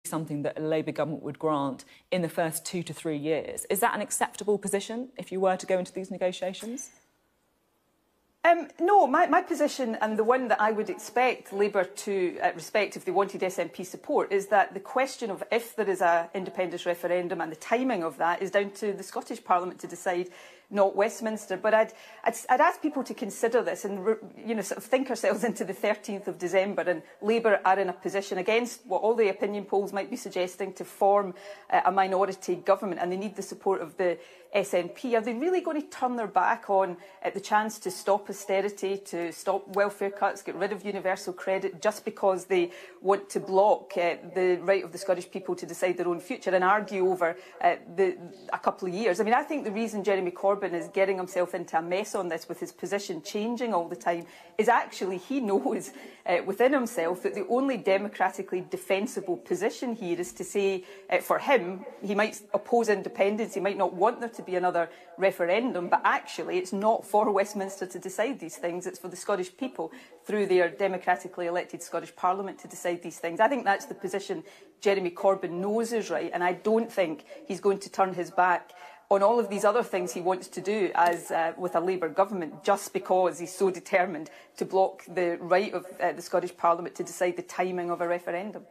something that a Labour government would grant in the first 2 to 3 years. Is that an acceptable position if you were to go into these negotiations? No, my position, and the one that I would expect Labour to respect if they wanted SNP support, is that the question of if there is an independence referendum and the timing of that is down to the Scottish Parliament to decide, not Westminster. But I'd ask people to consider this and sort of think ourselves into the 13th of December, and Labour are in a position, against what all the opinion polls might be suggesting, to form a minority government, and they need the support of the SNP. Are they really going to turn their back on the chance to stop austerity, to stop welfare cuts, get rid of universal credit, just because they want to block the right of the Scottish people to decide their own future and argue over a couple of years? I mean, I think the reason Jeremy Corbyn is getting himself into a mess on this, with his position changing all the time, is actually he knows within himself that the only democratically defensible position here is to say, for him, he might oppose independence, he might not want there to be another referendum, but actually it's not for Westminster to decide these things, it's for the Scottish people through their democratically elected Scottish Parliament to decide these things. I think that's the position Jeremy Corbyn knows is right, and I don't think he's going to turn his back on all of these other things he wants to do as with a Labour government, just because he's so determined to block the right of the Scottish Parliament to decide the timing of a referendum.